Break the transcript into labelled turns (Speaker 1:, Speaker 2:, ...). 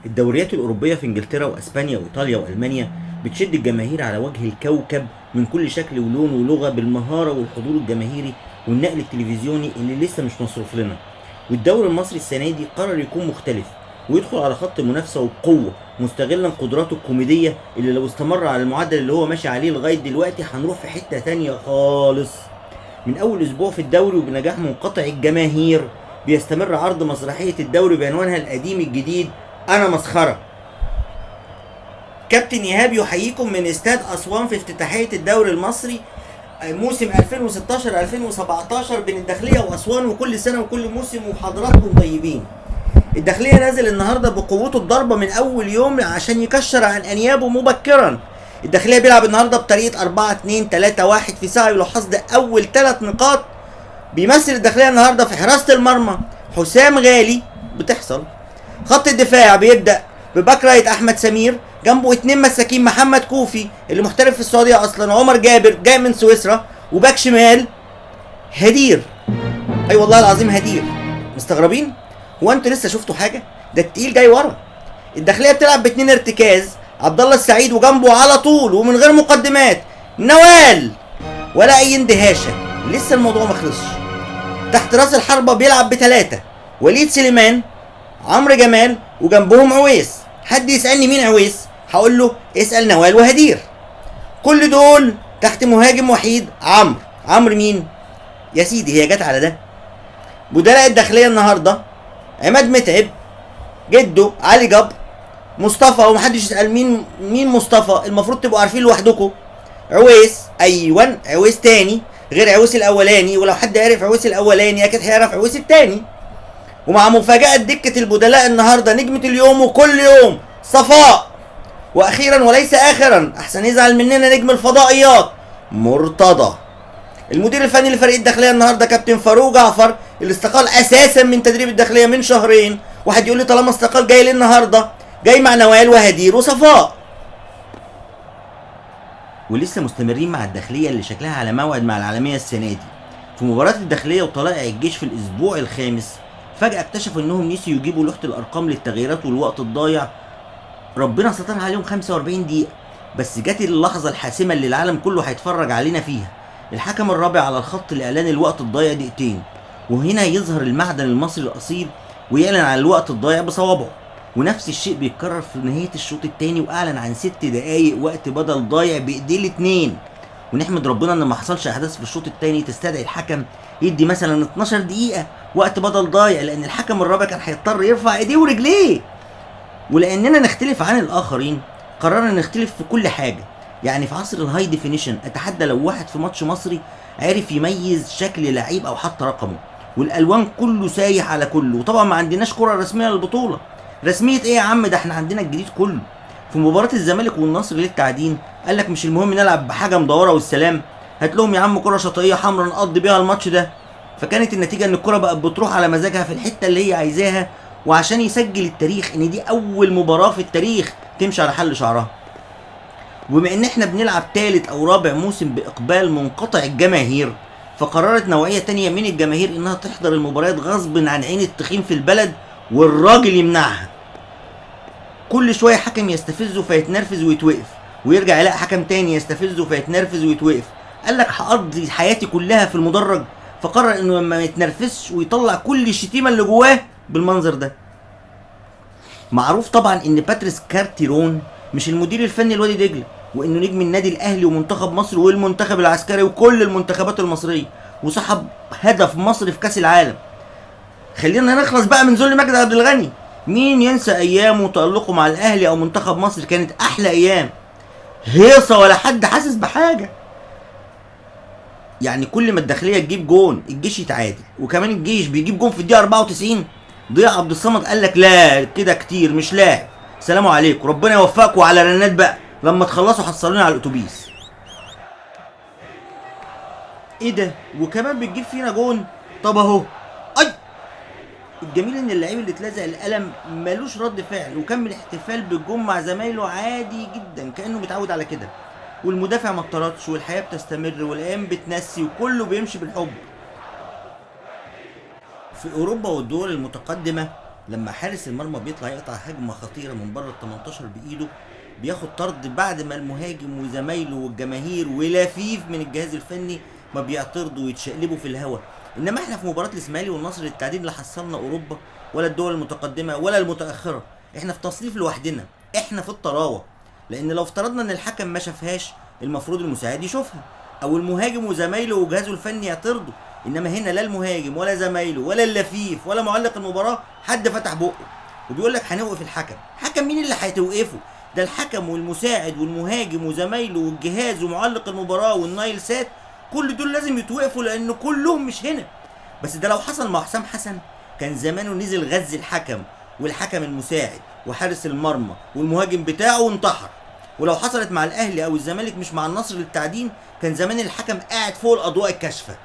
Speaker 1: الدوريات الأوروبية في إنجلترا وأسبانيا وإيطاليا وألمانيا بتشد الجماهير على وجه الكوكب من كل شكل ولون ولغة بالمهارة والحضور الجماهيري والنقل التلفزيوني اللي لسه مش مصروف لنا. والدوري المصري السنة دي قرر يكون مختلف ويدخل على خط منافسة وبقوة، مستغلا قدراته الكوميدية اللي لو استمر على المعدل اللي هو ماشي عليه لغاية دلوقتي هنروح في حتة تانية خالص. من أول أسبوع في الدوري وبنجاح منقطع الجماهير بيستمر عرض مسرحية الدوري بعنوانها القديم الجديد أنا مسخرة. كابتن إيهاب يحييكم من استاد أسوان في افتتاحية الدوري المصري موسم 2016-2017 بين الداخلية وأسوان، وكل سنة وكل موسم وحضراتكم طيبين. الداخلية نازل النهاردة بقوته الضربة من أول يوم عشان يكشر عن أنيابه مبكرا. الداخلية بيلعب النهاردة بطريقة 4-2-3-1 في سعي لحصد أول 3 نقاط. بيمثل الداخلية النهاردة في حراسة المرمى حسام غالي، بتحصل. خط الدفاع بيبدأ بباك رايت أحمد سمير، جنبه 2 مساكين، محمد كوفي اللي محترف في السعودية أصلا، عمر جابر جاي من سويسرا، وباك شمال هدير. أي والله العظيم هدير. مستغربين؟ هو أنتوا لسه شفتوا حاجة؟ ده التقيل جاي ورا. الداخلية بتلعب ب2 ارتكاز، عبد الله السعيد وجنبه على طول ومن غير مقدمات نوال، ولا أي اندهاشة، لسه الموضوع مخلصش. تحت راس الحربة بيلعب ب3، وليد سليمان، عمرو جمال، وجنبهم عويس. حد يسألني مين عويس؟ هقول له اسأل نوال وهدير. كل دول تحت مهاجم وحيد عمرو مين؟ يا سيدي هي جت على ده. بدلاء الداخلية النهارده عماد متعب، جده علي جبر، مصطفى، ومحدش يسأل مين مصطفى، المفروض تبقوا عارفين لوحدكم. عويس، ايوه عويس تاني غير عويس الاولاني، ولو حد عرف عويس الاولاني اكيد هيعرف عويس التاني. ومع مفاجأة دكة البدلاء النهارده نجمة اليوم وكل يوم صفاء، واخيرا وليس اخرا احسن يزعل مننا نجم الفضائيات مرتضى. المدير الفني لفريق الداخليه النهارده كابتن فاروق جعفر اللي استقال اساسا من تدريب الداخليه من شهرين. واحد يقول لي طالما استقال جاي ليه النهارده؟ جاي مع نوال وهدير وصفاء. ولسه مستمرين مع الداخليه اللي شكلها على موعد مع العالميه السنه دي. في مباراه الداخليه وطلائع الجيش في الاسبوع الخامس فجاه اكتشفوا انهم نسيوا يجيبوا لوحه الارقام للتغييرات والوقت الضايع. ربنا سترها عليهم 45 دقيقه، بس جت اللحظه الحاسمه اللي العالم كله هيتفرج علينا فيها. الحكم الرابع على الخط لاعلان الوقت الضايع دقيقتين، وهنا يظهر المعدن المصري الاصيل ويعلن عن الوقت الضايع بصوابعه. ونفس الشيء بيتكرر في نهايه الشوط الثاني واعلن عن 6 دقايق وقت بدل ضايع بايديه الاتنين. ونحمد ربنا ان ما حصلش احداث في الشوط الثاني تستدعي الحكم يدي مثلا 12 دقيقه وقت بدل ضايع، لان الحكم الرابع كان هيضطر يرفع ايديه ورجليه. ولاننا نختلف عن الاخرين قررنا نختلف في كل حاجه. يعني في عصر الهاي ديفينيشن اتحدى لو واحد في ماتش مصري عرف يميز شكل لعيب او حتى رقمه، والالوان كله سايح على كله. وطبعا ما عندناش كره رسميه للبطوله. رسميه ايه يا عم؟ ده احنا عندنا الجديد كله. في مباراه الزمالك والنصر للتعدين قال لك مش المهم نلعب بحاجه مدوره والسلام، هات لهم يا عم كره شاطئيه حمراء نقضي بيها الماتش ده. فكانت النتيجه ان الكره بقت بتروح على مزاجها في الحته اللي هي عايزاها، وعشان يسجل التاريخ ان دي اول مباراه في التاريخ تمشي على حل شعرها. وبما ان احنا بنلعب تالت او رابع موسم باقبال منقطع الجماهير، فقررت نوعيه تانية من الجماهير انها تحضر المباريات غصب عن عين التخين في البلد والراجل يمنعها. كل شويه حكم يستفزه فيتنرفز ويتوقف، ويرجع يلاقي حكم تاني يستفزه فيتنرفز ويتوقف. قال لك هقضي حياتي كلها في المدرج، فقرر انه ما يتنرفزش ويطلع كل الشتيمه اللي جواه بالمنظر ده. معروف طبعا ان باتريس كارتيرون مش المدير الفني لوادي دجله، وانه نجم النادي الاهلي ومنتخب مصر والمنتخب العسكري وكل المنتخبات المصريه، وصاحب هدف مصر في كاس العالم. خلينا نخلص بقى من ذل مجدي عبد الغني. مين ينسى ايامه وتألقه مع الاهلي او منتخب مصر؟ كانت احلى ايام، هيصه ولا حد حاسس بحاجه. يعني كل ما الداخليه تجيب جون الجيش يتعادل، وكمان الجيش بيجيب جون في الدقيقه 94. ضياء عبد الصمد قال لك لا كده كتير مش لاعب، سلام عليكم ربنا يوفقكم على رنات بقى، لما تخلصوا حصلوني على الاتوبيس. ايه ده؟ وكمان بتجيب فينا جون؟ طب اهو. اي الجميل ان اللعيب اللي اتلزق القلم مالوش رد فعل، وكمل احتفال بالجون مع زمايله عادي جدا كانه متعود على كده. والمدافع ما اتطردش، والحياه بتستمر، والايام بتنسي، وكله بيمشي بالحب. في اوروبا والدول المتقدمه لما حارس المرمى بيطلع يقطع هجمه خطيره من بره ال 18 بايده، بياخد طرد بعد ما المهاجم وزمايله والجماهير ولفيف من الجهاز الفني ما بيعترضوا ويتشقلبوا في الهوا. انما احنا في مباراه الاسماعيلي والنصر للتعدين لا حصلنا اوروبا ولا الدول المتقدمه ولا المتاخره، احنا في تصنيف لوحدنا، احنا في الطراوه. لان لو افترضنا ان الحكم ما شافهاش، المفروض المساعد يشوفها، او المهاجم وزمايله وجهازه الفني يعترضوا. انما هنا لا المهاجم ولا زمايله ولا اللفيف ولا معلق المباراه حد فتح بقه وبيقول لك هنوقف الحكم. حكم مين اللي هتوقفه؟ ده الحكم والمساعد والمهاجم وزمايله والجهاز ومعلق المباراه والنايل سات، كل دول لازم يتوقفوا لان كلهم مش هنا. بس ده لو حصل مع حسام حسن كان زمانه نزل غز الحكم والحكم المساعد وحارس المرمى والمهاجم بتاعه وانتحر. ولو حصلت مع الاهلي او الزمالك مش مع النصر للتعدين، كان زمان الحكم قاعد فوق الاضواء الكاشفه.